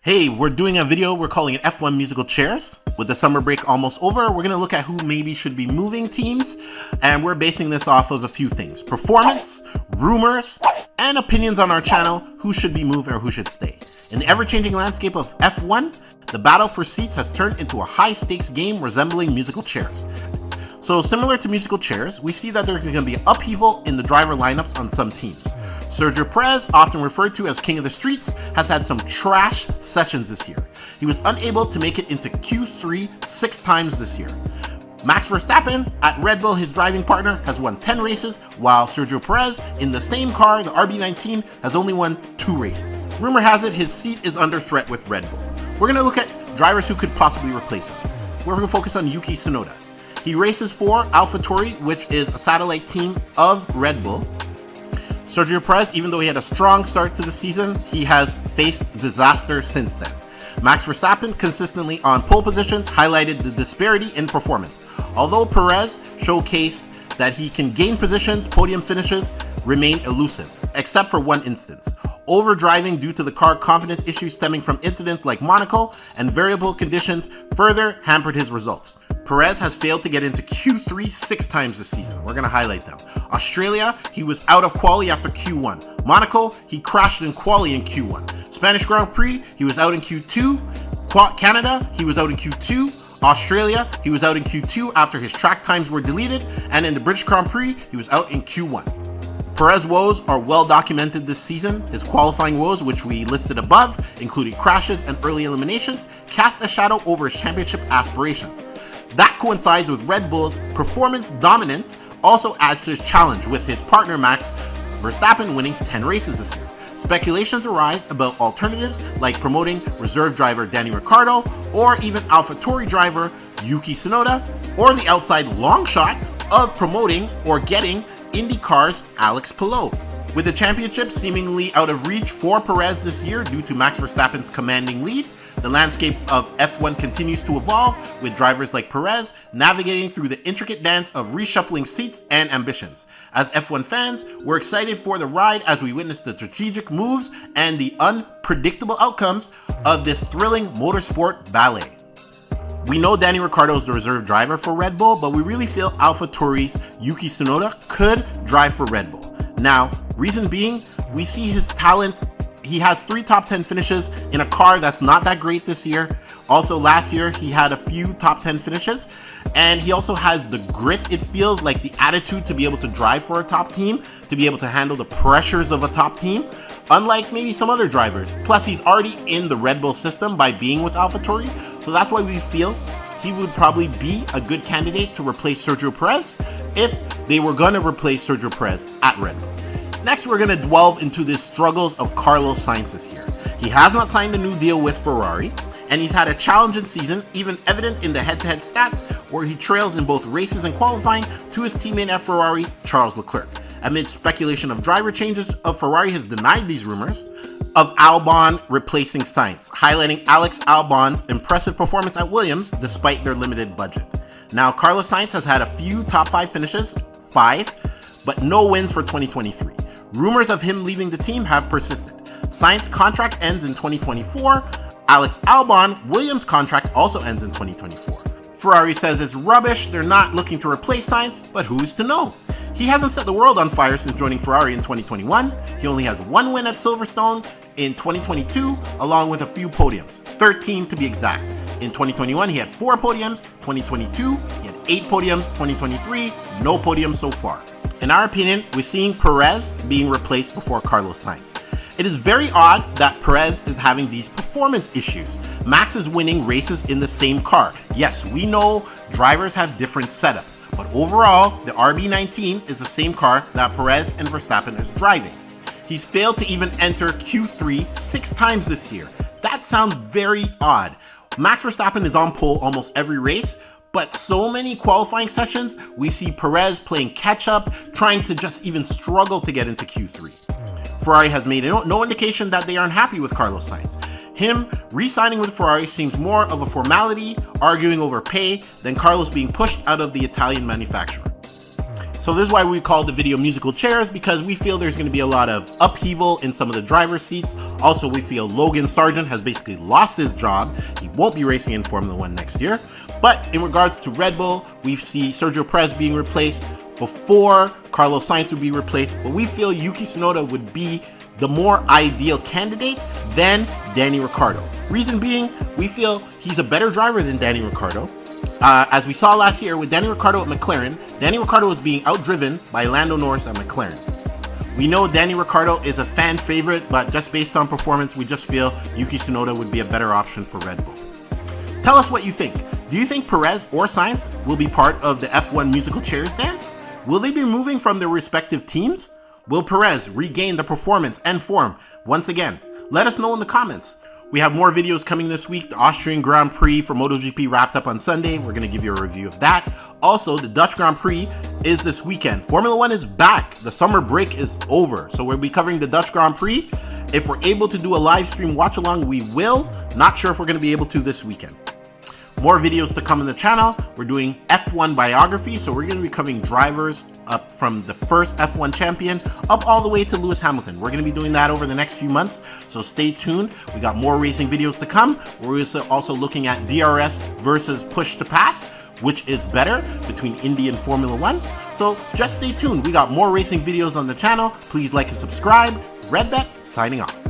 Hey, we're doing a video we're calling it F1 Musical Chairs. With the summer break almost over, we're going to look at who maybe should be moving teams, and we're basing this off of a few things: performance, rumors, and opinions on our channel, who should be moved or who should stay. In the ever-changing landscape of F1, the battle for seats has turned into a high-stakes game resembling musical chairs. So similar to musical chairs, we see that there's going to be upheaval in the driver lineups on some teams. Sergio Perez, often referred to as King of the Streets, has had some trash sessions this year. He was unable to make it into Q3 6 times this year. Max Verstappen, at Red Bull, his driving partner, has won 10 races, while Sergio Perez, in the same car, the RB19, has only won 2 races. Rumor has it his seat is under threat with Red Bull. We're going to look at drivers who could possibly replace him. We're going to focus on Yuki Tsunoda. He races for AlphaTauri, which is a satellite team of Red Bull. Sergio Perez, even though he had a strong start to the season, he has faced disaster since then. Max Verstappen, consistently on pole positions, highlighted the disparity in performance. Although Perez showcased that he can gain positions, podium finishes remain elusive, except for one instance: overdriving due to the car confidence issues stemming from incidents like Monaco, and variable conditions further hampered his results. Perez has failed to get into Q3 6 times this season. We're going to highlight them. Australia, he was out of quali after Q1. Monaco, he crashed in quali in Q1. Spanish Grand Prix, he was out in Q2. Canada, he was out in Q2. Australia, he was out in Q2 after his track times were deleted. And in the British Grand Prix, he was out in Q1. Perez woes are well documented this season. His qualifying woes, which we listed above, including crashes and early eliminations, cast a shadow over his championship aspirations. That coincides with Red Bull's performance dominance, also adds to his challenge, with his partner Max Verstappen winning 10 races this year. Speculations arise about alternatives like promoting reserve driver Danny Ricciardo, or even AlphaTauri driver Yuki Tsunoda, or the outside long shot of promoting or getting IndyCar's Alex Palou. With the championship seemingly out of reach for Perez this year due to Max Verstappen's commanding lead, the landscape of F1 continues to evolve, with drivers like Perez navigating through the intricate dance of reshuffling seats and ambitions. As F1 fans, we're excited for the ride as we witness the strategic moves and the unpredictable outcomes of this thrilling motorsport ballet. We know Danny Ricciardo is the reserve driver for Red Bull, but we really feel AlphaTauri's Yuki Tsunoda could drive for Red Bull. Now, reason being, we see his talent. He has 3 top 10 finishes in a car that's not that great this year. Also, last year, he had a few top 10 finishes. And he also has the grit, it feels like, the attitude to be able to drive for a top team, to be able to handle the pressures of a top team, unlike maybe some other drivers. Plus, he's already in the Red Bull system by being with AlphaTauri. So that's why we feel he would probably be a good candidate to replace Sergio Perez if they were going to replace Sergio Perez at Red Bull. Next, we're going to delve into the struggles of Carlos Sainz this year. He has not signed a new deal with Ferrari, and he's had a challenging season, even evident in the head-to-head stats, where he trails in both races and qualifying to his teammate at Ferrari, Charles Leclerc. Amid speculation of driver changes, Ferrari has denied these rumors of Albon replacing Sainz, highlighting Alex Albon's impressive performance at Williams despite their limited budget. Now, Carlos Sainz has had a few top 5 finishes, 5, but no wins for 2023. Rumors of him leaving the team have persisted. Sainz's contract ends in 2024. Alex Albon, Williams' contract also ends in 2024. Ferrari says it's rubbish, they're not looking to replace Sainz, but who's to know? He hasn't set the world on fire since joining Ferrari in 2021. He only has 1 win at Silverstone in 2022, along with a few podiums, 13 to be exact. In 2021, he had 4 podiums. 2022, he had 8 podiums. 2023, no podiums so far. In our opinion, we're seeing Perez being replaced before Carlos Sainz. It is very odd that Perez is having these performance issues. Max is winning races in the same car. Yes, we know drivers have different setups, but overall, the RB19 is the same car that Perez and Verstappen is driving. He's failed to even enter Q3 6 times this year. That sounds very odd. Max Verstappen is on pole almost every race, but so many qualifying sessions, we see Perez playing catch-up, trying to just even struggle to get into Q3. Ferrari has made no indication that they aren't happy with Carlos Sainz. Him re-signing with Ferrari seems more of a formality, arguing over pay, than Carlos being pushed out of the Italian manufacturer. So this is why we call the video musical chairs, because we feel there's going to be a lot of upheaval in some of the driver's seats. Also, we feel Logan Sargent has basically lost his job. He won't be racing in Formula 1 next year. But in regards to Red Bull, we see Sergio Perez being replaced before Carlos Sainz would be replaced. But we feel Yuki Tsunoda would be the more ideal candidate than Danny Ricciardo. Reason being, we feel he's a better driver than Danny Ricciardo. As we saw last year with Danny Ricciardo at McLaren, Danny Ricciardo was being outdriven by Lando Norris at McLaren. We know Danny Ricciardo is a fan favorite, but just based on performance, we just feel Yuki Tsunoda would be a better option for Red Bull. Tell us what you think. Do you think Perez or Sainz will be part of the F1 musical chairs dance? Will they be moving from their respective teams? Will Perez regain the performance and form once again? Let us know in the comments. We have more videos coming this week. The Austrian Grand Prix for MotoGP wrapped up on Sunday. We're going to give you a review of that. Also, the Dutch Grand Prix is this weekend. Formula 1 is back. The summer break is over. So we'll be covering the Dutch Grand Prix. If we're able to do a live stream watch along, we will. Not sure if we're going to be able to this weekend. More videos to come on the channel. We're doing F1 biography, so we're going to be covering drivers up from the first F1 champion up all the way to Lewis Hamilton. We're going to be doing that over the next few months, so stay tuned. We got more racing videos to come. We're also looking at DRS versus push to pass, which is better between Indy and Formula 1. So just stay tuned. We got more racing videos on the channel. Please like and subscribe. Redbet signing off.